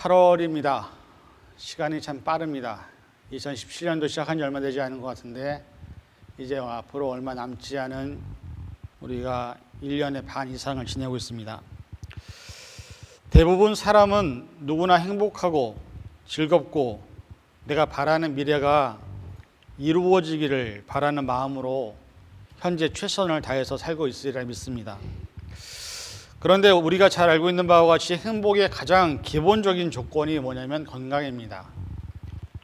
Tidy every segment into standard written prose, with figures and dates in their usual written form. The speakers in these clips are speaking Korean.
8월입니다. 시간이 참 빠릅니다. 2017년도 시작한 지 얼마 되지 않은 것 같은데 이제 앞으로 얼마 남지 않은 우리가 1년의 반 이상을 지내고 있습니다. 대부분 사람은 누구나 행복하고 즐겁고 내가 바라는 미래가 이루어지기를 바라는 마음으로 현재 최선을 다해서 살고 있으리라 믿습니다. 그런데 우리가 잘 알고 있는 바와 같이 행복의 가장 기본적인 조건이 뭐냐면 건강입니다.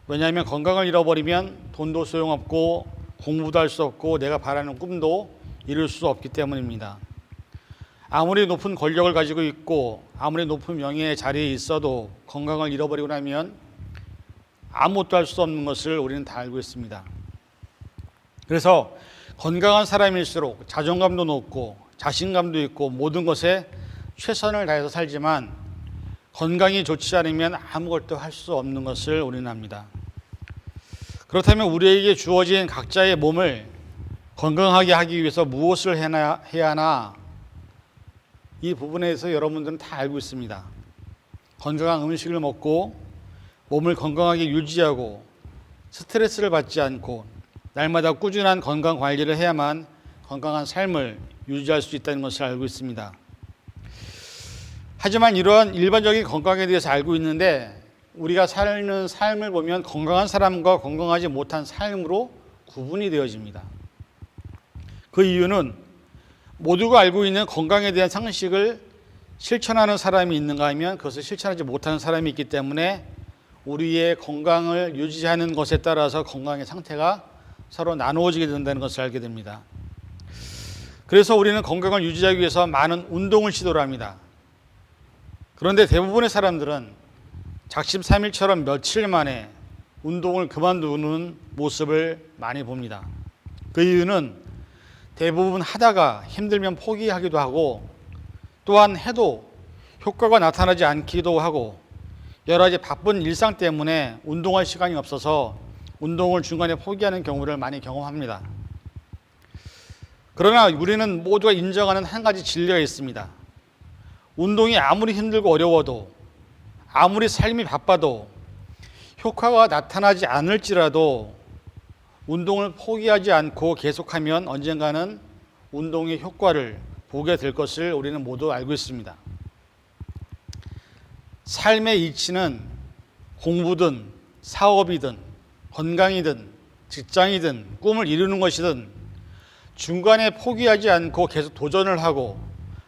왜냐하면 건강을 잃어버리면 돈도 소용없고 공부도 할 수 없고 내가 바라는 꿈도 이룰 수 없기 때문입니다. 아무리 높은 권력을 가지고 있고 아무리 높은 명예의 자리에 있어도 건강을 잃어버리고 나면 아무것도 할 수 없는 것을 우리는 다 알고 있습니다. 그래서 건강한 사람일수록 자존감도 높고 자신감도 있고 모든 것에 최선을 다해서 살지만 건강이 좋지 않으면 아무것도 할 수 없는 것을 우리는 압니다. 그렇다면 우리에게 주어진 각자의 몸을 건강하게 하기 위해서 무엇을 해야 하나? 이 부분에 대해서 여러분들은 다 알고 있습니다. 건강한 음식을 먹고 몸을 건강하게 유지하고 스트레스를 받지 않고 날마다 꾸준한 건강 관리를 해야만 건강한 삶을 유지할 수 있다는 것을 알고 있습니다. 하지만 이러한 일반적인 건강에 대해서 알고 있는데 우리가 사는 삶을 보면 건강한 사람과 건강하지 못한 삶으로 구분이 되어집니다. 그 이유는 모두가 알고 있는 건강에 대한 상식을 실천하는 사람이 있는가 하면 그것을 실천하지 못하는 사람이 있기 때문에 우리의 건강을 유지하는 것에 따라서 건강의 상태가 서로 나누어지게 된다는 것을 알게 됩니다. 그래서 우리는 건강을 유지하기 위해서 많은 운동을 시도를 합니다. 그런데 대부분의 사람들은 작심삼일처럼 며칠 만에 운동을 그만두는 모습을 많이 봅니다. 그 이유는 대부분 하다가 힘들면 포기하기도 하고 또한 해도 효과가 나타나지 않기도 하고 여러 가지 바쁜 일상 때문에 운동할 시간이 없어서 운동을 중간에 포기하는 경우를 많이 경험합니다. 그러나 우리는 모두가 인정하는 한 가지 진리가 있습니다. 운동이 아무리 힘들고 어려워도 아무리 삶이 바빠도 효과가 나타나지 않을지라도 운동을 포기하지 않고 계속하면 언젠가는 운동의 효과를 보게 될 것을 우리는 모두 알고 있습니다. 삶의 이치는 공부든 사업이든 건강이든 직장이든 꿈을 이루는 것이든 중간에 포기하지 않고 계속 도전을 하고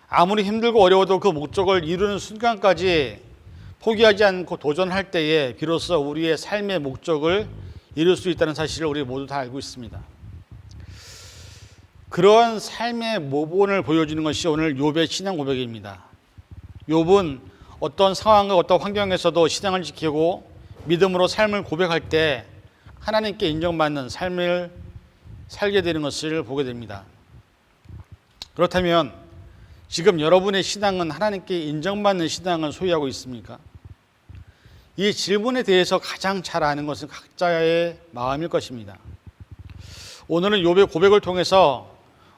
아무리 힘들고 어려워도 그 목적을 이루는 순간까지 포기하지 않고 도전할 때에 비로소 우리의 삶의 목적을 이룰 수 있다는 사실을 우리 모두 다 알고 있습니다. 그러한 삶의 모본을 보여주는 것이 오늘 욥의 신앙 고백입니다. 욥은 어떤 상황과 어떤 환경에서도 신앙을 지키고 믿음으로 삶을 고백할 때 하나님께 인정받는 삶을 살게 되는 것을 보게 됩니다. 그렇다면 지금 여러분의 신앙은 하나님께 인정받는 신앙을 소유하고 있습니까? 이 질문에 대해서 가장 잘 아는 것은 각자의 마음일 것입니다. 오늘은 욥의 고백을 통해서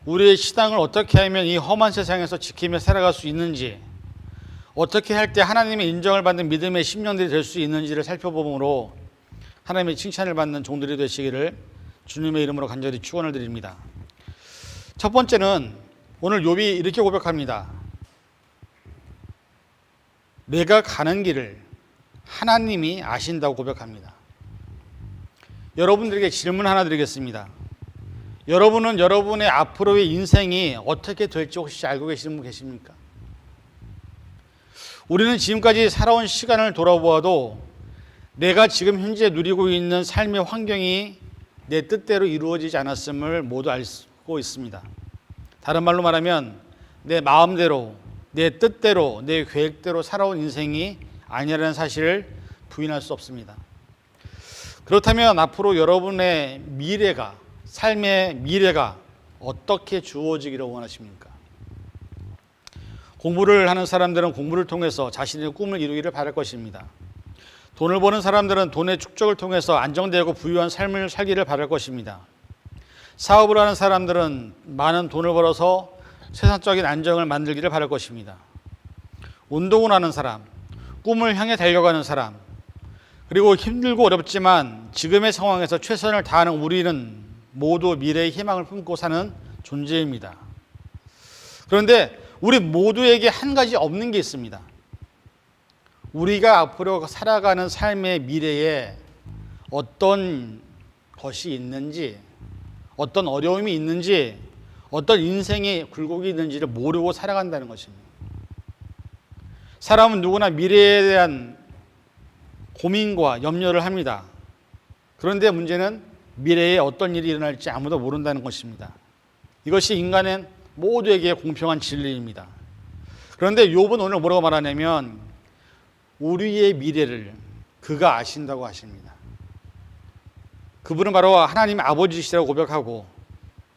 우리의 신앙을 어떻게 하면 이 험한 세상에서 지키며 살아갈 수 있는지, 어떻게 할 때 하나님의 인정을 받는 믿음의 심령들이 될 수 있는지를 살펴보므로 하나님의 칭찬을 받는 종들이 되시기를 주님의 이름으로 간절히 축원을 드립니다. 첫 번째는 오늘 욥이 이렇게 고백합니다. 내가 가는 길을 하나님이 아신다고 고백합니다. 여러분들에게 질문 하나 드리겠습니다. 여러분은 여러분의 앞으로의 인생이 어떻게 될지 혹시 알고 계시는 분 계십니까? 우리는 지금까지 살아온 시간을 돌아보아도 내가 지금 현재 누리고 있는 삶의 환경이 내 뜻대로 이루어지지 않았음을 모두 알고 있습니다. 다른 말로 말하면 내 마음대로, 내 뜻대로, 내 계획대로 살아온 인생이 아니라는 사실을 부인할 수 없습니다. 그렇다면 앞으로 여러분의 미래가, 삶의 미래가 어떻게 주어지기를 원하십니까? 공부를 하는 사람들은 공부를 통해서 자신의 꿈을 이루기를 바랄 것입니다. 돈을 버는 사람들은 돈의 축적을 통해서 안정되고 부유한 삶을 살기를 바랄 것입니다. 사업을 하는 사람들은 많은 돈을 벌어서 세상적인 안정을 만들기를 바랄 것입니다. 운동을 하는 사람, 꿈을 향해 달려가는 사람, 그리고 힘들고 어렵지만 지금의 상황에서 최선을 다하는 우리는 모두 미래의 희망을 품고 사는 존재입니다. 그런데 우리 모두에게 한 가지 없는 게 있습니다. 우리가 앞으로 살아가는 삶의 미래에 어떤 것이 있는지, 어떤 어려움이 있는지, 어떤 인생의 굴곡이 있는지를 모르고 살아간다는 것입니다. 사람은 누구나 미래에 대한 고민과 염려를 합니다. 그런데 문제는 미래에 어떤 일이 일어날지 아무도 모른다는 것입니다. 이것이 인간은 모두에게 공평한 진리입니다. 그런데 욥은 오늘 뭐라고 말하냐면 우리의 미래를 그가 아신다고 하십니다. 그분은 바로 하나님의 아버지시라고 고백하고,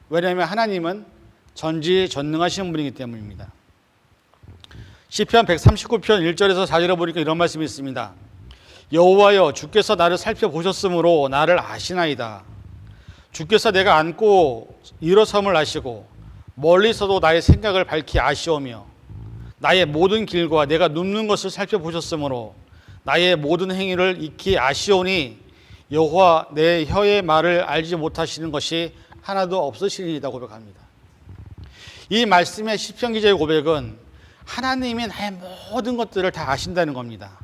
왜냐하면 하나님은 전지전능하신 분이기 때문입니다. 시편 139편 1절에서 4절에 보니까 이런 말씀이 있습니다. 여호와여, 주께서 나를 살펴보셨으므로 나를 아시나이다. 주께서 내가 앉고 일어섬을 아시고 멀리서도 나의 생각을 밝히 아시오며 나의 모든 길과 내가 눕는 것을 살펴보셨으므로 나의 모든 행위를 익히 아시오니 여호와 내 혀의 말을 알지 못하시는 것이 하나도 없으시리이다 고백합니다. 이 말씀의 시편 기자의 고백은 하나님이 나의 모든 것들을 다 아신다는 겁니다.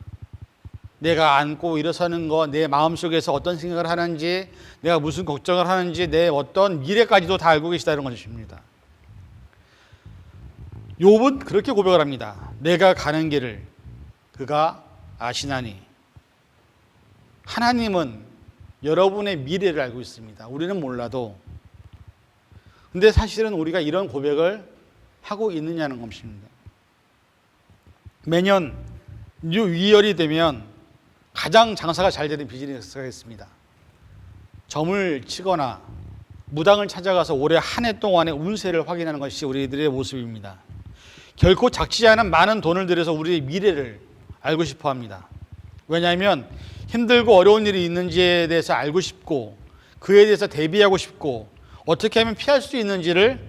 내가 앉고 일어서는 것, 내 마음속에서 어떤 생각을 하는지, 내가 무슨 걱정을 하는지, 내 어떤 미래까지도 다 알고 계시다는 것입니다. 욥은 그렇게 고백을 합니다. 내가 가는 길을 그가 아시나니. 하나님은 여러분의 미래를 알고 있습니다. 우리는 몰라도. 근데 사실은 우리가 이런 고백을 하고 있느냐는 것입니다. 매년 뉴이열이 되면 가장 장사가 잘 되는 비즈니스가 있습니다. 점을 치거나 무당을 찾아가서 올해 한 해 동안의 운세를 확인하는 것이 우리들의 모습입니다. 결코 작지 않은 많은 돈을 들여서 우리의 미래를 알고 싶어 합니다. 왜냐하면 힘들고 어려운 일이 있는지에 대해서 알고 싶고, 그에 대해서 대비하고 싶고, 어떻게 하면 피할 수 있는지를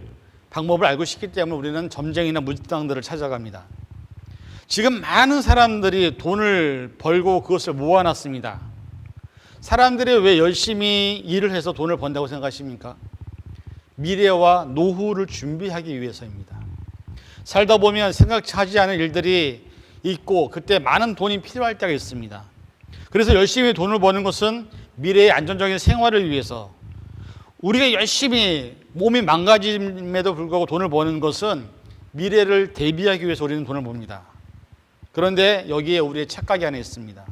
방법을 알고 싶기 때문에 우리는 점쟁이나 무당들을 찾아갑니다. 지금 많은 사람들이 돈을 벌고 그것을 모아놨습니다. 사람들이 왜 열심히 일을 해서 돈을 번다고 생각하십니까? 미래와 노후를 준비하기 위해서입니다. 살다 보면 생각하지 않은 일들이 있고 그때 많은 돈이 필요할 때가 있습니다. 그래서 열심히 돈을 버는 것은 미래의 안정적인 생활을 위해서, 우리가 열심히 몸이 망가짐에도 불구하고 돈을 버는 것은 미래를 대비하기 위해서 우리는 돈을 봅니다. 그런데 여기에 우리의 착각이 하나 있습니다.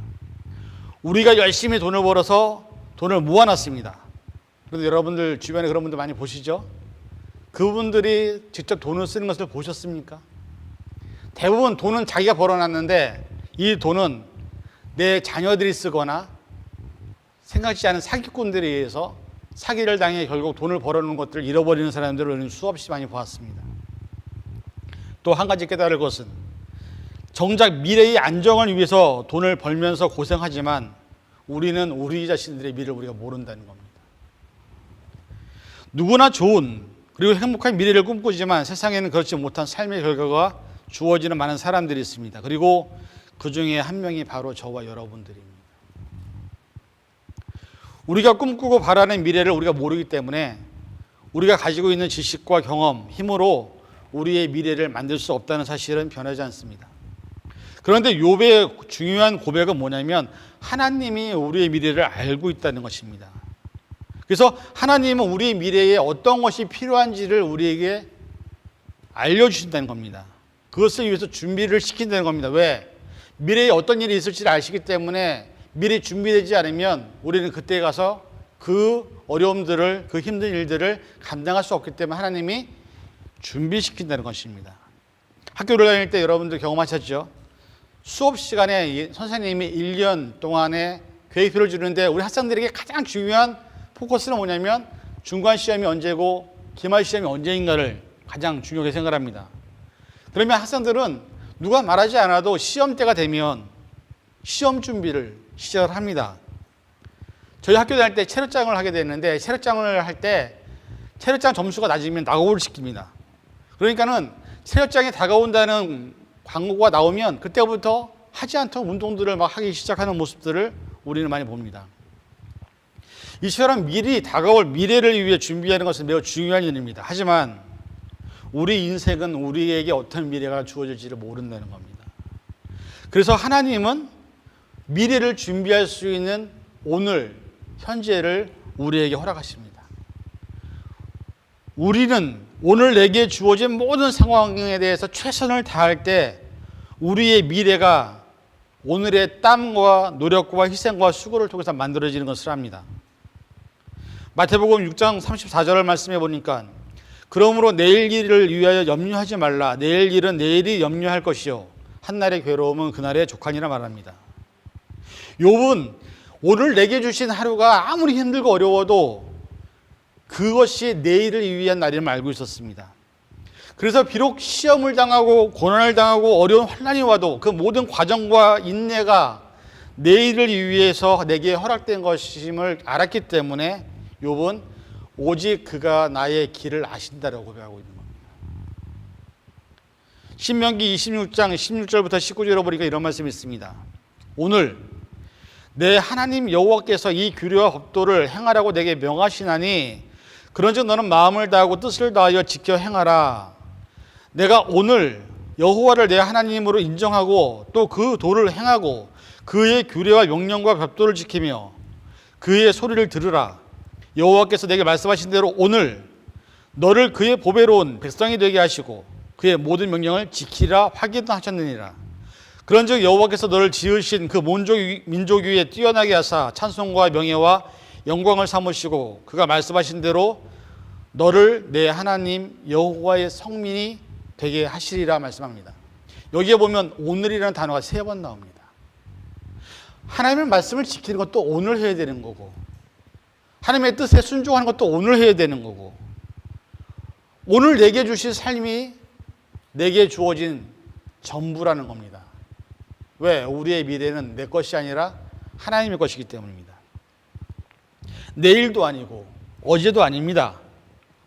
우리가 열심히 돈을 벌어서 돈을 모아놨습니다. 그런데 여러분들 주변에 그런 분들 많이 보시죠? 그분들이 직접 돈을 쓰는 것을 보셨습니까? 대부분 돈은 자기가 벌어놨는데 이 돈은 내 자녀들이 쓰거나 생각지 않은 사기꾼들에 의해서 사기를 당해 결국 돈을 벌어놓은 것들을 잃어버리는 사람들을 수없이 많이 보았습니다. 또 한 가지 깨달을 것은 정작 미래의 안정을 위해서 돈을 벌면서 고생하지만 우리는 우리 자신들의 미래를 우리가 모른다는 겁니다. 누구나 좋은 그리고 행복한 미래를 꿈꾸지만 세상에는 그렇지 못한 삶의 결과가 주어지는 많은 사람들이 있습니다. 그리고 그 중에 한 명이 바로 저와 여러분들입니다. 우리가 꿈꾸고 바라는 미래를 우리가 모르기 때문에 우리가 가지고 있는 지식과 경험, 힘으로 우리의 미래를 만들 수 없다는 사실은 변하지 않습니다. 그런데 욥의 중요한 고백은 뭐냐면 하나님이 우리의 미래를 알고 있다는 것입니다. 그래서 하나님은 우리의 미래에 어떤 것이 필요한지를 우리에게 알려주신다는 겁니다. 그것을 위해서 준비를 시킨다는 겁니다. 왜? 미래에 어떤 일이 있을지를 아시기 때문에 미리 준비되지 않으면 우리는 그때 가서 그 어려움들을, 그 힘든 일들을 감당할 수 없기 때문에 하나님이 준비시킨다는 것입니다. 학교를 다닐 때 여러분들 경험하셨죠? 수업 시간에 선생님이 1년 동안의 계획표를 주는데 우리 학생들에게 가장 중요한 포커스는 뭐냐면 중간 시험이 언제고 기말 시험이 언제인가를 가장 중요하게 생각합니다. 그러면 학생들은 누가 말하지 않아도 시험 때가 되면 시험 준비를 시작을 합니다. 저희 학교 다닐 때 체력장을 하게 됐는데 체력장을 할 때 체력장 점수가 낮으면 낙오를 시킵니다. 그러니까는 체력장이 다가온다는 광고가 나오면 그때부터 하지 않던 운동들을 막 하기 시작하는 모습들을 우리는 많이 봅니다. 이처럼 미리 다가올 미래를 위해 준비하는 것은 매우 중요한 일입니다. 하지만 우리 인생은 우리에게 어떤 미래가 주어질지를 모른다는 겁니다. 그래서 하나님은 미래를 준비할 수 있는 오늘, 현재를 우리에게 허락하십니다. 우리는 오늘 내게 주어진 모든 상황에 대해서 최선을 다할 때 우리의 미래가 오늘의 땀과 노력과 희생과 수고를 통해서 만들어지는 것을 압니다. 마태복음 6장 34절을 말씀해 보니까 그러므로 내일 일을 위하여 염려하지 말라. 내일 일은 내일이 염려할 것이요 한날의 괴로움은 그날의 족하니라 말합니다. 욥은 오늘 내게 주신 하루가 아무리 힘들고 어려워도 그것이 내일을 위한 날임을 알고 있었습니다. 그래서 비록 시험을 당하고 고난을 당하고 어려운 환난이 와도 그 모든 과정과 인내가 내일을 위해서 내게 허락된 것임을 알았기 때문에 욥은 오직 그가 나의 길을 아신다라고 고백하고 있는 겁니다. 신명기 26장 16절부터 19절을 보니까 이런 말씀이 있습니다. 오늘 내 하나님 여호와께서 이 규례와 법도를 행하라고 내게 명하시나니 그런즉 너는 마음을 다하고 뜻을 다하여 지켜 행하라. 내가 오늘 여호와를 내 하나님으로 인정하고 또 그 도를 행하고 그의 규례와 명령과 법도를 지키며 그의 소리를 들으라. 여호와께서 내게 말씀하신 대로 오늘 너를 그의 보배로운 백성이 되게 하시고 그의 모든 명령을 지키라 확인하셨느니라. 그런즉 여호와께서 너를 지으신 그 민족 위에 뛰어나게 하사 찬송과 명예와 영광을 삼으시고 그가 말씀하신 대로 너를 내 하나님 여호와의 성민이 되게 하시리라 말씀합니다. 여기에 보면 오늘이라는 단어가 3번 나옵니다. 하나님의 말씀을 지키는 것도 오늘 해야 되는 거고 하나님의 뜻에 순종하는 것도 오늘 해야 되는 거고 오늘 내게 주신 삶이 내게 주어진 전부라는 겁니다. 왜? 우리의 미래는 내 것이 아니라 하나님의 것이기 때문입니다. 내일도 아니고 어제도 아닙니다.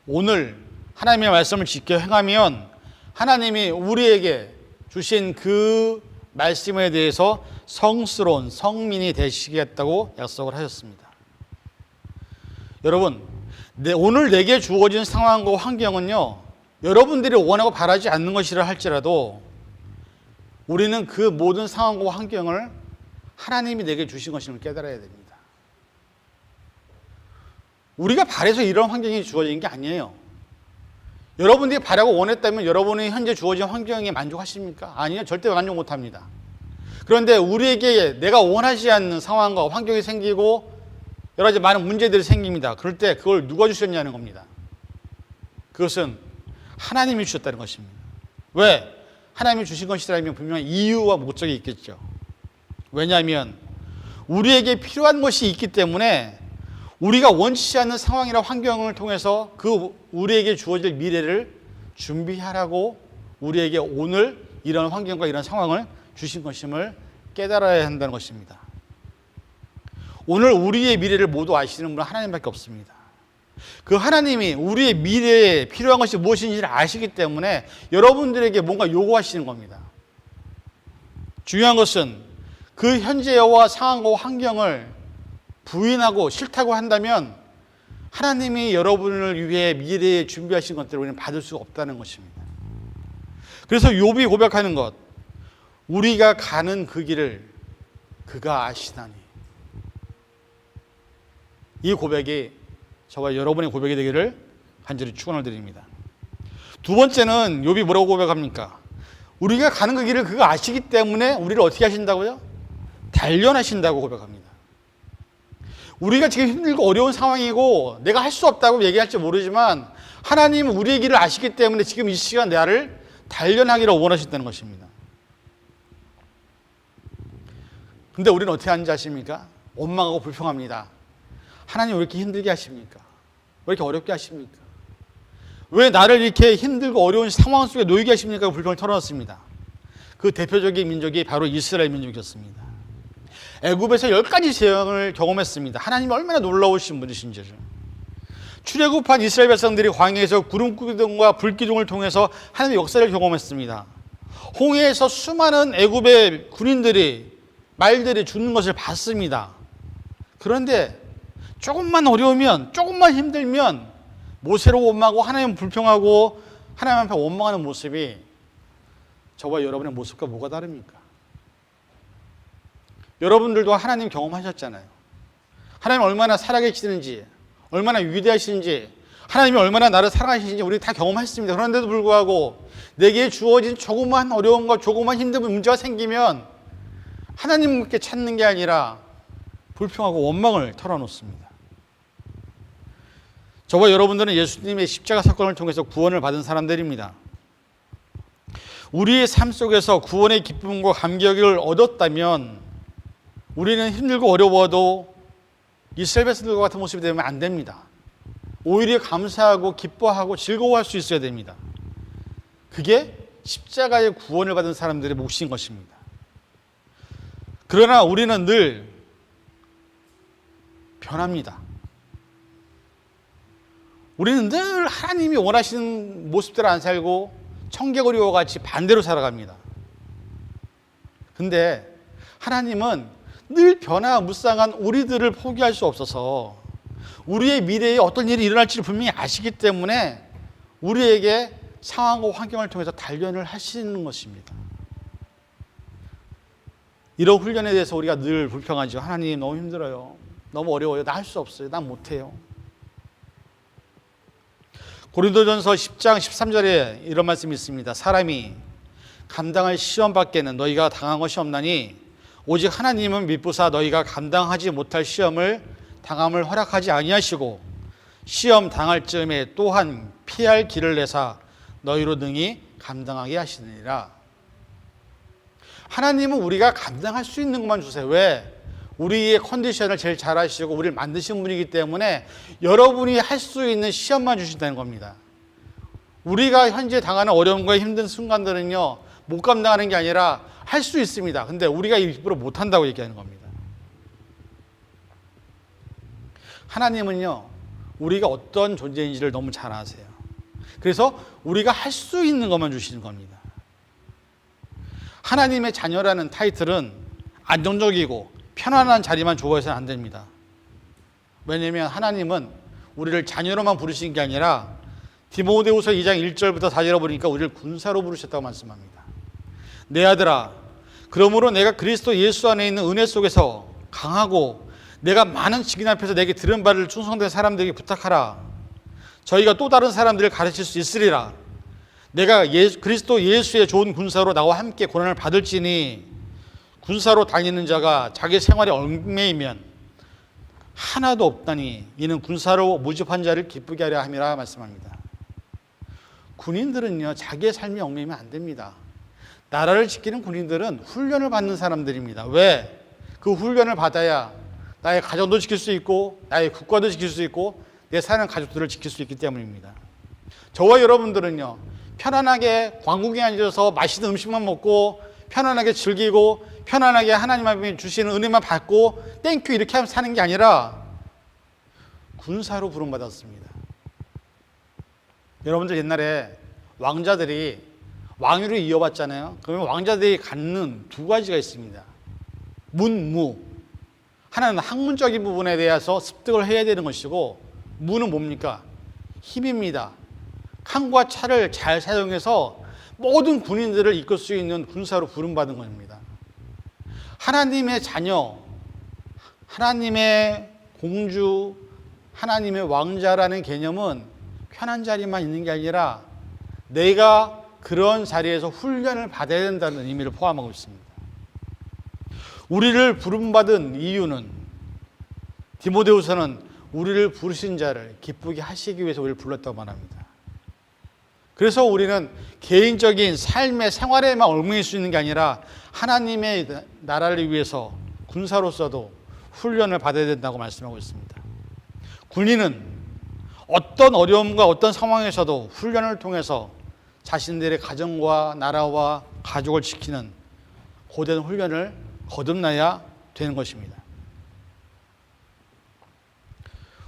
오늘 하나님의 말씀을 지켜 행하면 하나님이 우리에게 주신 그 말씀에 대해서 성스러운 성민이 되시겠다고 약속을 하셨습니다. 여러분, 오늘 내게 주어진 상황과 환경은요, 여러분들이 원하고 바라지 않는 것이라 할지라도 우리는 그 모든 상황과 환경을 하나님이 내게 주신 것임을 깨달아야 됩니다. 우리가 바라서 이런 환경이 주어진 게 아니에요. 여러분들이 바라고 원했다면 여러분이 현재 주어진 환경에 만족하십니까? 아니요, 절대 만족 못합니다. 그런데 우리에게 내가 원하지 않는 상황과 환경이 생기고 여러 가지 많은 문제들이 생깁니다. 그럴 때 그걸 누가 주셨냐는 겁니다. 그것은 하나님이 주셨다는 것입니다. 왜? 하나님이 주신 것이라면 분명히 이유와 목적이 있겠죠. 왜냐하면 우리에게 필요한 것이 있기 때문에 우리가 원치 않는 상황이나 환경을 통해서 그 우리에게 주어질 미래를 준비하라고 우리에게 오늘 이런 환경과 이런 상황을 주신 것임을 깨달아야 한다는 것입니다. 오늘 우리의 미래를 모두 아시는 분은 하나님밖에 없습니다. 그 하나님이 우리의 미래에 필요한 것이 무엇인지를 아시기 때문에 여러분들에게 뭔가 요구하시는 겁니다. 중요한 것은 그 현재와 상황과 환경을 부인하고 싫다고 한다면 하나님이 여러분을 위해 미래에 준비하신 것들을 우리는 받을 수가 없다는 것입니다. 그래서 욥이 고백하는 것, 우리가 가는 그 길을 그가 아시나니. 이 고백이 저와 여러분의 고백이 되기를 간절히 축원을 드립니다. 두 번째는 욥이 뭐라고 고백합니까? 우리가 가는 그 길을 그가 아시기 때문에 우리를 어떻게 하신다고요? 단련하신다고 고백합니다. 우리가 지금 힘들고 어려운 상황이고 내가 할 수 없다고 얘기할지 모르지만 하나님은 우리의 길을 아시기 때문에 지금 이 시간 나를 단련하기를 원하신다는 것입니다. 근데 우리는 어떻게 하는지 아십니까? 원망하고 불평합니다. 하나님 왜 이렇게 힘들게 하십니까? 왜 이렇게 어렵게 하십니까? 왜 나를 이렇게 힘들고 어려운 상황 속에 놓이게 하십니까? 불평을 털어놨습니다. 그 대표적인 민족이 바로 이스라엘 민족이었습니다. 애굽에서 10가지 재앙을 경험했습니다. 하나님이 얼마나 놀라우신 분이신지를. 출애굽한 이스라엘 백성들이 광야에서 구름 기둥과 불 기둥을 통해서 하나님의 역사를 경험했습니다. 홍해에서 수많은 애굽의 군인들이 말들이 죽는 것을 봤습니다. 그런데 조금만 어려우면, 조금만 힘들면 모세로 원망하고 하나님 불평하고 하나님 앞에 원망하는 모습이 저와 여러분의 모습과 뭐가 다릅니까? 여러분들도 하나님 경험하셨잖아요. 하나님 얼마나 살아계시는지, 얼마나 위대하신지, 하나님이 얼마나 나를 사랑하시는지 우리 다 경험했습니다. 그런데도 불구하고 내게 주어진 조그만 어려움과 조그만 힘든 문제가 생기면 하나님께 찾는 게 아니라 불평하고 원망을 털어놓습니다. 저와 여러분들은 예수님의 십자가 사건을 통해서 구원을 받은 사람들입니다. 우리의 삶 속에서 구원의 기쁨과 감격을 얻었다면 우리는 힘들고 어려워도 이스라엘 백성들과 같은 모습이 되면 안 됩니다. 오히려 감사하고 기뻐하고 즐거워할 수 있어야 됩니다. 그게 십자가의 구원을 받은 사람들의 몫인 것입니다. 그러나 우리는 늘 변합니다. 우리는 늘 하나님이 원하시는 모습대로 안 살고 청개구리와 같이 반대로 살아갑니다. 근데 하나님은 늘 변화무쌍한 우리들을 포기할 수 없어서 우리의 미래에 어떤 일이 일어날지를 분명히 아시기 때문에 우리에게 상황과 환경을 통해서 단련을 하시는 것입니다. 이런 훈련에 대해서 우리가 늘 불평하죠. 하나님 너무 힘들어요. 너무 어려워요. 나 할 수 없어요. 난 못해요. 고린도전서 10장 13절에 이런 말씀이 있습니다. 사람이 감당할 시험 밖에는 너희가 당한 것이 없나니 오직 하나님은 미쁘사 너희가 감당하지 못할 시험을 당함을 허락하지 아니하시고 시험 당할 즈음에 또한 피할 길을 내사 너희로 능히 감당하게 하시느니라. 하나님은 우리가 감당할 수 있는 것만 주세요. 왜? 우리의 컨디션을 제일 잘 아시고 우리를 만드신 분이기 때문에 여러분이 할 수 있는 시험만 주신다는 겁니다. 우리가 현재 당하는 어려움과 힘든 순간들은요, 못 감당하는 게 아니라 할 수 있습니다. 근데 우리가 일부러 못한다고 얘기하는 겁니다. 하나님은요, 우리가 어떤 존재인지를 너무 잘 아세요. 그래서 우리가 할 수 있는 것만 주시는 겁니다. 하나님의 자녀라는 타이틀은 안정적이고 편안한 자리만 좋아해서는 안 됩니다. 왜냐하면 하나님은 우리를 자녀로만 부르신 게 아니라 디모데후서 2장 1절부터 4절을 보니까 우리를 군사로 부르셨다고 말씀합니다. 내 아들아, 그러므로 내가 그리스도 예수 안에 있는 은혜 속에서 강하고 내가 많은 증인 앞에서 내게 들은 바를 충성된 사람들에게 부탁하라. 저희가 또 다른 사람들을 가르칠 수 있으리라. 내가 그리스도 예수의 좋은 군사로 나와 함께 고난을 받을지니 군사로 다니는 자가 자기 생활에 얽매이면 하나도 없다니 이는 군사로 모집한 자를 기쁘게 하려 함이라 말씀합니다. 군인들은요, 자기의 삶에 얽매이면 안 됩니다. 나라를 지키는 군인들은 훈련을 받는 사람들입니다. 왜? 그 훈련을 받아야 나의 가정도 지킬 수 있고 나의 국가도 지킬 수 있고 내 사는 가족들을 지킬 수 있기 때문입니다. 저와 여러분들은요, 편안하게 왕궁에 앉아서 맛있는 음식만 먹고 편안하게 즐기고 편안하게 하나님 앞에 주시는 은혜만 받고 땡큐 이렇게 하면서 사는 게 아니라 군사로 부름받았습니다. 여러분들 옛날에 왕자들이 왕위를 이어받잖아요. 그러면 왕자들이 갖는 두 가지가 있습니다. 문, 무. 하나는 학문적인 부분에 대해서 습득을 해야 되는 것이고, 무는 뭡니까? 힘입니다. 칼과 차를 잘 사용해서 모든 군인들을 이끌 수 있는 군사로 부름받은 겁니다. 하나님의 자녀, 하나님의 공주, 하나님의 왕자라는 개념은 편한 자리만 있는 게 아니라 내가 그런 자리에서 훈련을 받아야 된다는 의미를 포함하고 있습니다. 우리를 부름받은 이유는 디모데후서는 우리를 부르신 자를 기쁘게 하시기 위해서 우리를 불렀다고 말합니다. 그래서 우리는 개인적인 삶의 생활에만 얽매일 수 있는 게 아니라 하나님의 나라를 위해서 군사로서도 훈련을 받아야 된다고 말씀하고 있습니다. 군인은 어떤 어려움과 어떤 상황에서도 훈련을 통해서 자신들의 가정과 나라와 가족을 지키는 고된 훈련을 거듭나야 되는 것입니다.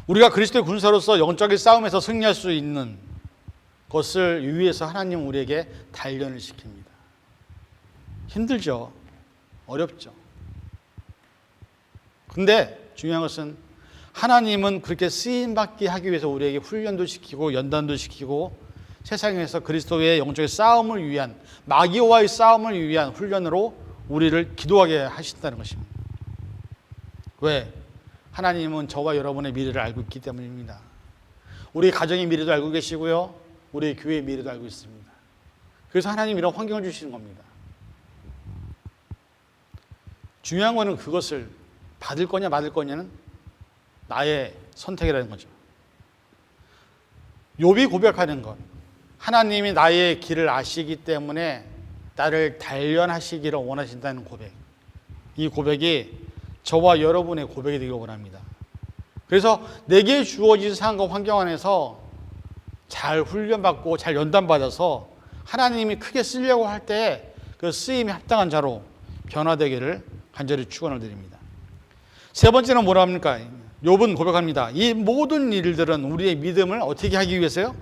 우리가 그리스도의 군사로서 영적인 싸움에서 승리할 수 있는 것을 위해서 하나님은 우리에게 단련을 시킵니다. 힘들죠. 어렵죠. 근데 중요한 것은 하나님은 그렇게 쓰임받게 하기 위해서 우리에게 훈련도 시키고 연단도 시키고 세상에서 그리스도의 영적인 싸움을 위한, 마귀와의 싸움을 위한 훈련으로 우리를 기도하게 하신다는 것입니다. 왜? 하나님은 저와 여러분의 미래를 알고 있기 때문입니다. 우리 가정의 미래도 알고 계시고요, 우리 교회의 미래도 알고 있습니다. 그래서 하나님 이런 환경을 주시는 겁니다. 중요한 거는 그것을 받을 거냐 말을 거냐는 나의 선택이라는 거죠. 욥이 고백하는 것, 하나님이 나의 길을 아시기 때문에 나를 단련하시기를 원하신다는 고백, 이 고백이 저와 여러분의 고백이 되기를 원합니다. 그래서 내게 주어진 상황과 환경 안에서 잘 훈련받고 잘 연단받아서 하나님이 크게 쓰려고 할 때 그 쓰임에 합당한 자로 변화되기를 간절히 축원을 드립니다. 세 번째는 뭐라 합니까? 욥은 고백합니다. 이 모든 일들은 우리의 믿음을 어떻게 하기 위해서요?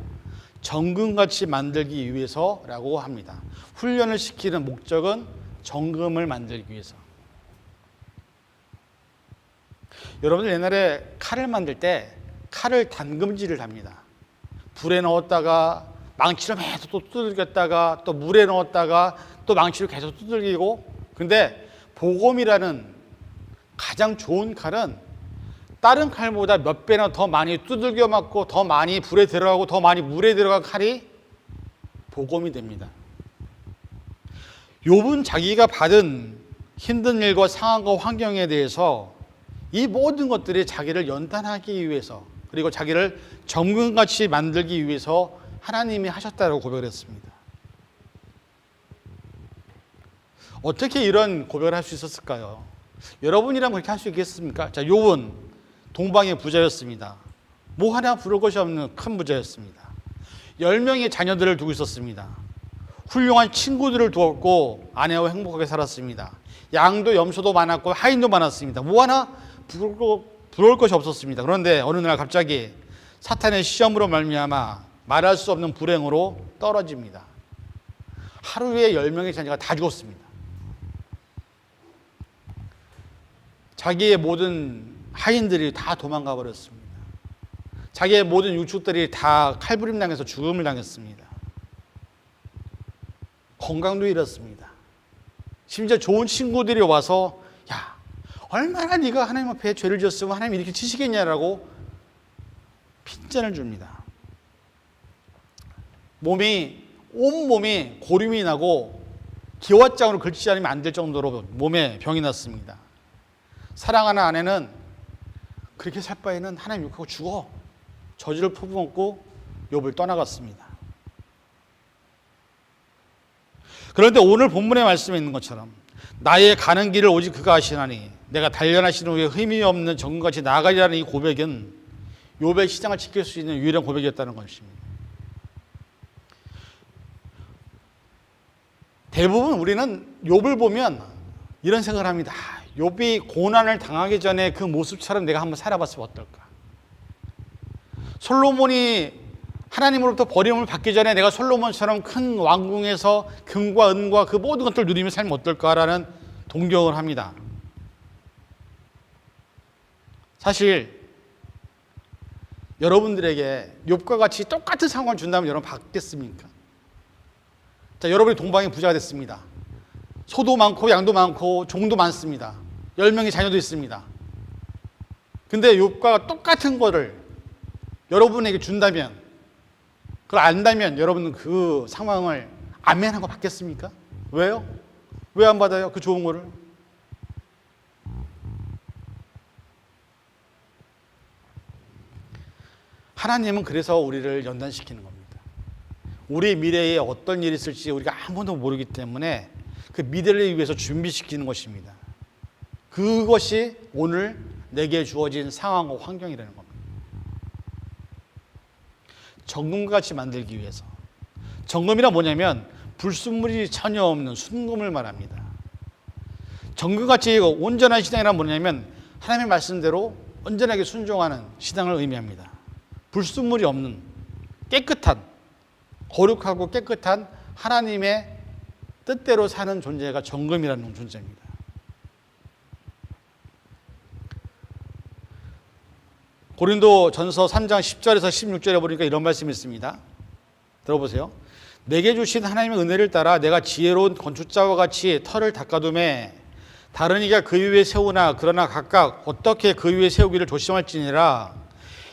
정금같이 만들기 위해서라고 합니다. 훈련을 시키는 목적은 정금을 만들기 위해서. 여러분들 옛날에 칼을 만들 때 칼을 담금질을 합니다. 불에 넣었다가 망치로 계속 또 두들겼다가 또 물에 넣었다가 또 망치로 계속 두들기고, 근데 보검이라는 가장 좋은 칼은 다른 칼보다 몇 배나 더 많이 두들겨 맞고 더 많이 불에 들어가고 더 많이 물에 들어간 칼이 보검이 됩니다. 욥은 자기가 받은 힘든 일과 상황과 환경에 대해서 이 모든 것들이 자기를 연단하기 위해서, 그리고 자기를 정금같이 만들기 위해서 하나님이 하셨다고 고백을 했습니다. 어떻게 이런 고백을 할 수 있었을까요? 여러분이라면 그렇게 할 수 있겠습니까? 자, 욥은 동방의 부자였습니다. 뭐 하나 부를 것이 없는 큰 부자였습니다. 10명의 자녀들을 두고 있었습니다. 훌륭한 친구들을 두었고 아내와 행복하게 살았습니다. 양도 염소도 많았고 하인도 많았습니다. 뭐 하나 부러울 것이 없었습니다. 그런데 어느 날 갑자기 사탄의 시험으로 말미암아 말할 수 없는 불행으로 떨어집니다. 하루에 10명의 자녀가 다 죽었습니다. 자기의 모든 하인들이 다 도망가 버렸습니다. 자기의 모든 유축들이 다 칼부림 당해서 죽음을 당했습니다. 건강도 잃었습니다. 심지어 좋은 친구들이 와서 야, 얼마나 네가 하나님 앞에 죄를 지었으면 하나님이 이렇게 치시겠냐라고 핀잔을 줍니다. 온몸이 고름이 나고 기와장으로 걸치지 않으면 안 될 정도로 몸에 병이 났습니다. 사랑하는 아내는 그렇게 살 바에는 하나님 욕하고 죽어, 저주를 퍼부었고 욥을 떠나갔습니다. 그런데 오늘 본문의 말씀에 있는 것처럼 나의 가는 길을 오직 그가 아시나니 내가 단련하시는 후에 흠이 없는 정금같이 나아가리라는 이 고백은 욥의 시장을 지킬 수 있는 유일한 고백이었다는 것입니다. 대부분 우리는 욥을 보면 이런 생각을 합니다. 욥이 고난을 당하기 전에 그 모습처럼 내가 한번 살아봤으면 어떨까? 솔로몬이 하나님으로부터 버림을 받기 전에 내가 솔로몬처럼 큰 왕궁에서 금과 은과 그 모든 것들을 누리며 살면 어떨까라는 동경을 합니다. 사실 여러분들에게 욥과 같이 똑같은 상황을 준다면 여러분 받겠습니까? 자, 여러분이 동방의 부자가 됐습니다. 소도 많고 양도 많고 종도 많습니다. 10명의 자녀도 있습니다. 근데 욥과 똑같은 거를 여러분에게 준다면, 그걸 안다면 여러분은 그 상황을 아멘하고 받겠습니까? 왜요? 왜 안 받아요? 그 좋은 거를? 하나님은 그래서 우리를 연단시키는 겁니다. 우리 미래에 어떤 일이 있을지 우리가 아무도 모르기 때문에 그 미래를 위해서 준비시키는 것입니다. 그것이 오늘 내게 주어진 상황과 환경이라는 겁니다. 정금같이 만들기 위해서. 정금이란 뭐냐면 불순물이 전혀 없는 순금을 말합니다. 정금같이 온전한 신앙이란 뭐냐면 하나님의 말씀대로 온전하게 순종하는 신앙을 의미합니다. 불순물이 없는 깨끗한, 거룩하고 깨끗한 하나님의 뜻대로 사는 존재가 정금이라는 존재입니다. 고린도전서 3장 10절에서 16절에 보니까 이런 말씀이 있습니다. 들어보세요. 내게 주신 하나님의 은혜를 따라 내가 지혜로운 건축자와 같이 터를 닦아두매 다른 이가 그 위에 세우나 그러나 각각 어떻게 그 위에 세우기를 조심할지니라.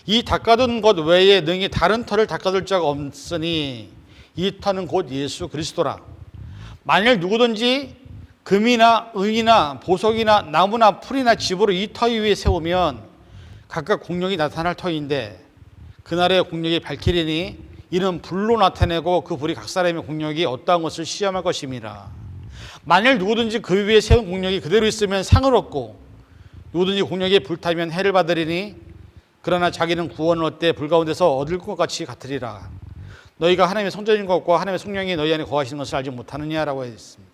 이 닦아둔 것 외에 능히 다른 터를 닦아둘 자가 없으니 이 터는 곧 예수 그리스도라. 만일 누구든지 금이나 은이나 보석이나 나무나 풀이나 집으로 이 터 위에 세우면 각각 공력이 나타날 터인데 그날의 공력이 밝히리니 이는 불로 나타내고 그 불이 각 사람의 공력이 어떠한 것을 시험할 것임이라. 만일 누구든지 그 위에 세운 공력이 그대로 있으면 상을 얻고 누구든지 공력이 불타면 해를 받으리니 그러나 자기는 구원을 얻되 불 가운데서 얻을 것 같이 같으리라. 너희가 하나님의 성전인 것과 하나님의 성령이 너희 안에 거하시는 것을 알지 못하느냐라고 했습니다.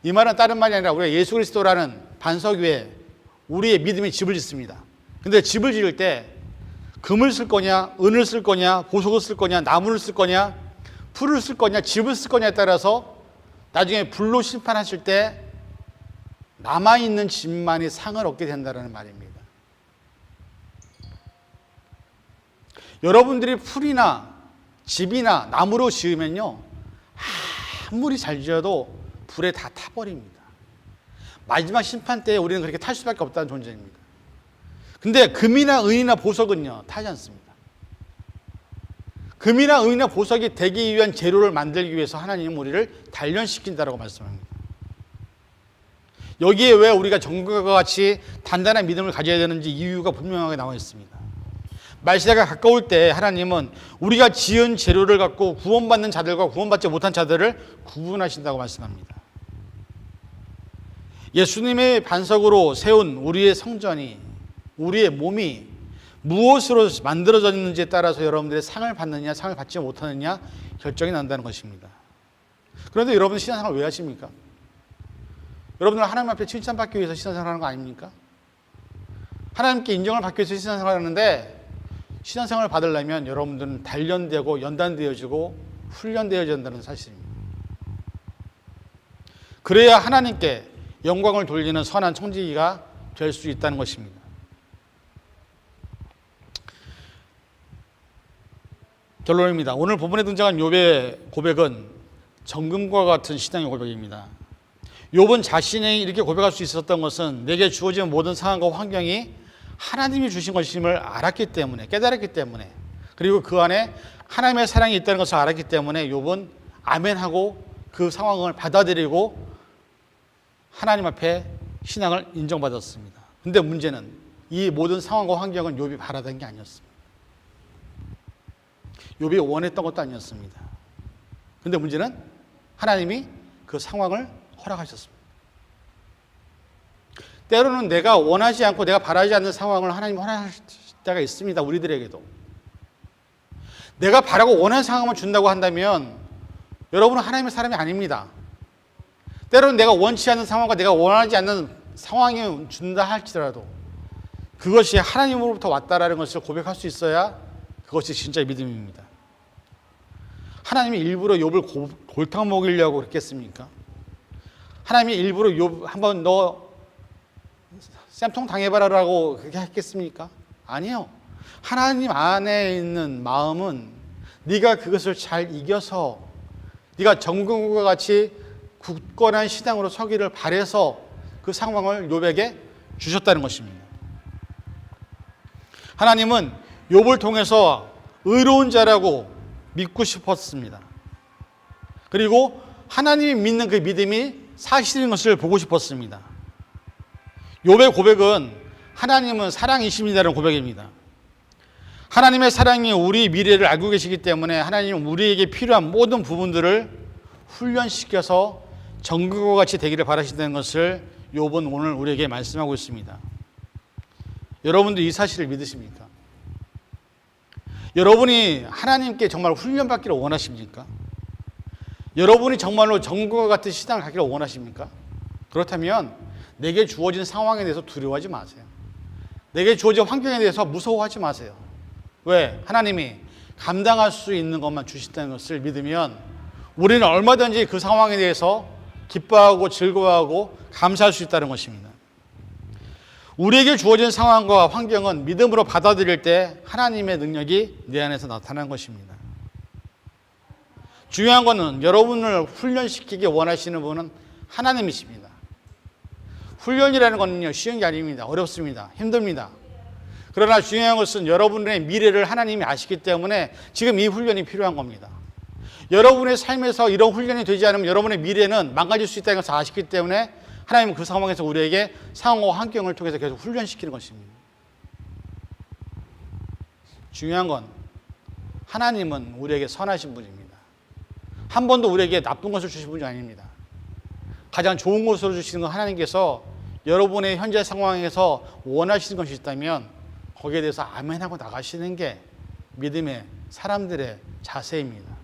이 말은 다른 말이 아니라 우리가 예수 그리스도라는 반석 위에 우리의 믿음의 집을 짓습니다. 근데 집을 지을 때 금을 쓸 거냐, 은을 쓸 거냐, 보석을 쓸 거냐, 나무를 쓸 거냐, 풀을 쓸 거냐, 집을 쓸 거냐에 따라서 나중에 불로 심판하실 때 남아있는 집만이 상을 얻게 된다는 말입니다. 여러분들이 풀이나 집이나 나무로 지으면요, 아무리 잘 지어도 불에 다 타버립니다. 마지막 심판 때에 우리는 그렇게 탈 수밖에 없다는 존재입니다. 근데 금이나 은이나 보석은요, 타지 않습니다. 금이나 은이나 보석이 되기 위한 재료를 만들기 위해서 하나님은 우리를 단련시킨다라고 말씀합니다. 여기에 왜 우리가 정금과 같이 단단한 믿음을 가져야 되는지 이유가 분명하게 나와 있습니다. 말세가 가까울 때 하나님은 우리가 지은 재료를 갖고 구원받는 자들과 구원받지 못한 자들을 구분하신다고 말씀합니다. 예수님의 반석으로 세운 우리의 성전이, 우리의 몸이 무엇으로 만들어졌는지에 따라서 여러분들의 상을 받느냐 상을 받지 못하느냐 결정이 난다는 것입니다. 그런데 여러분 신앙생활 왜 하십니까? 여러분들 하나님 앞에 칭찬받기 위해서 신앙생활 하는 거 아닙니까? 하나님께 인정을 받기 위해서 신앙생활 하는데 신앙생활을 받으려면 여러분들은 단련되고 연단되어지고 훈련되어져야 한다는 사실입니다. 그래야 하나님께 영광을 돌리는 선한 청지기가 될 수 있다는 것입니다. 결론입니다. 오늘 본문에 등장한 욥의 고백은 정금과 같은 신앙의 고백입니다. 욥은 자신이 이렇게 고백할 수 있었던 것은 내게 주어진 모든 상황과 환경이 하나님이 주신 것임을 알았기 때문에, 깨달았기 때문에, 그리고 그 안에 하나님의 사랑이 있다는 것을 알았기 때문에 욥은 아멘하고 그 상황을 받아들이고 하나님 앞에 신앙을 인정받았습니다. 근데 문제는 이 모든 상황과 환경은 욥이 바라던 게 아니었습니다. 욥이 원했던 것도 아니었습니다. 근데 문제는 하나님이 그 상황을 허락하셨습니다. 때로는 내가 원하지 않고 내가 바라지 않는 상황을 하나님이 허락하실 때가 있습니다. 우리들에게도. 내가 바라고 원하는 상황을 준다고 한다면 여러분은 하나님의 사람이 아닙니다. 때로는 내가 원치 않는 상황과 내가 원하지 않는 상황이 준다 할지라도 그것이 하나님으로부터 왔다라는 것을 고백할 수 있어야 그것이 진짜 믿음입니다. 하나님이 일부러 욥을 골탕 먹이려고 그랬겠습니까? 하나님이 일부러 욥 한번 너 쌤통 당해봐라라고 그렇게 했겠습니까? 아니요. 하나님 안에 있는 마음은 네가 그것을 잘 이겨서 네가 정금과 같이 굳건한 신앙으로 서기를 바라서 그 상황을 욥에게 주셨다는 것입니다. 하나님은 욥을 통해서 의로운 자라고 믿고 싶었습니다. 그리고 하나님이 믿는 그 믿음이 사실인 것을 보고 싶었습니다. 욥의 고백은 하나님은 사랑이십니다라는 고백입니다. 하나님의 사랑이 우리 미래를 알고 계시기 때문에 하나님은 우리에게 필요한 모든 부분들을 훈련시켜서 정금과 같이 되기를 바라신다는 것을 욥은 오늘 우리에게 말씀하고 있습니다. 여러분도 이 사실을 믿으십니까? 여러분이 하나님께 정말 훈련받기를 원하십니까? 여러분이 정말로 정금과 같은 신앙을 갖기를 원하십니까? 그렇다면 내게 주어진 상황에 대해서 두려워하지 마세요. 내게 주어진 환경에 대해서 무서워하지 마세요. 왜? 하나님이 감당할 수 있는 것만 주신다는 것을 믿으면 우리는 얼마든지 그 상황에 대해서 기뻐하고 즐거워하고 감사할 수 있다는 것입니다. 우리에게 주어진 상황과 환경은 믿음으로 받아들일 때 하나님의 능력이 내 안에서 나타나는 것입니다. 중요한 것은 여러분을 훈련시키기 원하시는 분은 하나님이십니다. 훈련이라는 것은요, 쉬운 게 아닙니다. 어렵습니다. 힘듭니다. 그러나 중요한 것은 여러분의 미래를 하나님이 아시기 때문에 지금 이 훈련이 필요한 겁니다. 여러분의 삶에서 이런 훈련이 되지 않으면 여러분의 미래는 망가질 수 있다는 것을 아시기 때문에 하나님은 그 상황에서 우리에게 상황과 환경을 통해서 계속 훈련시키는 것입니다. 중요한 건 하나님은 우리에게 선하신 분입니다. 한 번도 우리에게 나쁜 것을 주신 분이 아닙니다. 가장 좋은 것으로 주시는 건 하나님께서 여러분의 현재 상황에서 원하시는 것이 있다면 거기에 대해서 아멘하고 나가시는 게 믿음의 사람들의 자세입니다.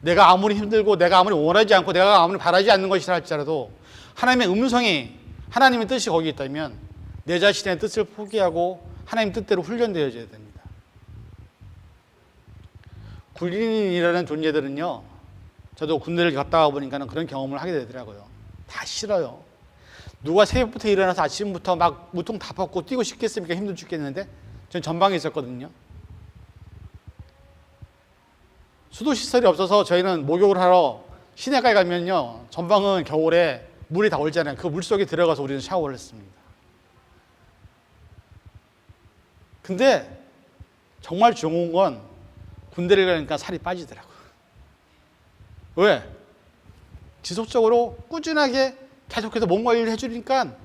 내가 아무리 힘들고 내가 아무리 원하지 않고 내가 아무리 바라지 않는 것이라 할지라도 하나님의 음성이, 하나님의 뜻이 거기 있다면 내 자신의 뜻을 포기하고 하나님 뜻대로 훈련되어져야 됩니다. 군인이라는 존재들은요, 저도 군대를 갔다 와 보니까 그런 경험을 하게 되더라고요. 다 싫어요. 누가 새벽부터 일어나서 아침부터 막 무통 다 벗고 뛰고 싶겠습니까? 힘들어 죽겠는데. 전 전방에 있었거든요. 수도시설이 없어서 저희는 목욕을 하러 시내가에 가면요, 전방은 겨울에 물이 다 얼잖아요. 그 물속에 들어가서 우리는 샤워를 했습니다. 근데 정말 좋은 건 군대를 가니까 살이 빠지더라고요. 왜? 지속적으로 꾸준하게 계속해서 몸 관리를 해주니까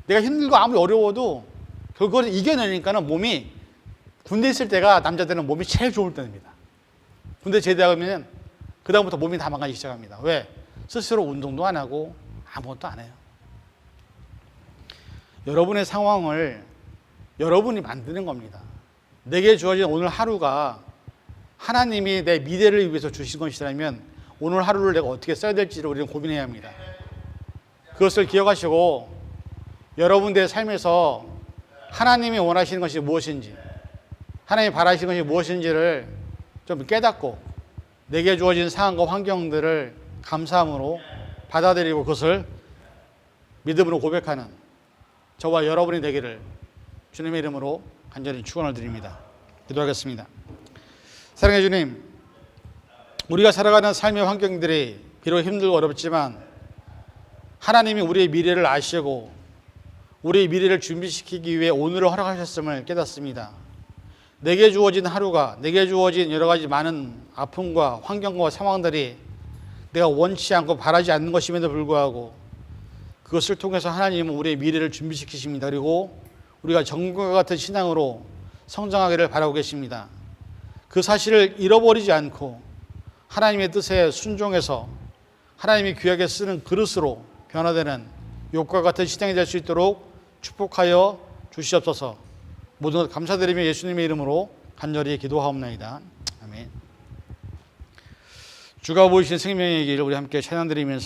내가 힘들고 아무리 어려워도 그걸 이겨내니까는 몸이, 군대 있을 때가 남자들은 몸이 제일 좋을 때입니다. 군대 제대하면 그다음부터 몸이 다 망가지기 시작합니다. 왜? 스스로 운동도 안 하고 아무것도 안 해요. 여러분의 상황을 여러분이 만드는 겁니다. 내게 주어진 오늘 하루가 하나님이 내 미래를 위해서 주신 것이라면 오늘 하루를 내가 어떻게 써야 될지를 우리는 고민해야 합니다. 그것을 기억하시고 여러분들의 삶에서 하나님이 원하시는 것이 무엇인지, 하나님이 바라시는 것이 무엇인지를 좀 깨닫고 내게 주어진 상황과 환경들을 감사함으로 받아들이고 그것을 믿음으로 고백하는 저와 여러분이 되기를 주님의 이름으로 간절히 축원을 드립니다. 기도하겠습니다. 사랑해 주님, 우리가 살아가는 삶의 환경들이 비록 힘들고 어렵지만 하나님이 우리의 미래를 아시고 우리의 미래를 준비시키기 위해 오늘을 허락하셨음을 깨닫습니다. 내게 주어진 하루가, 내게 주어진 여러 가지 많은 아픔과 환경과 상황들이 내가 원치 않고 바라지 않는 것임에도 불구하고 그것을 통해서 하나님은 우리의 미래를 준비시키십니다. 그리고 우리가 정금과 같은 신앙으로 성장하기를 바라고 계십니다. 그 사실을 잃어버리지 않고 하나님의 뜻에 순종해서 하나님이 귀하게 쓰는 그릇으로 변화되는 욥과 같은 신앙이 될 수 있도록 축복하여 주시옵소서. 모든 것 감사드리며 예수님의 이름으로 간절히 기도하옵나이다. 아멘. 주가 보이신 생명의 길 우리 함께 찬양드리면서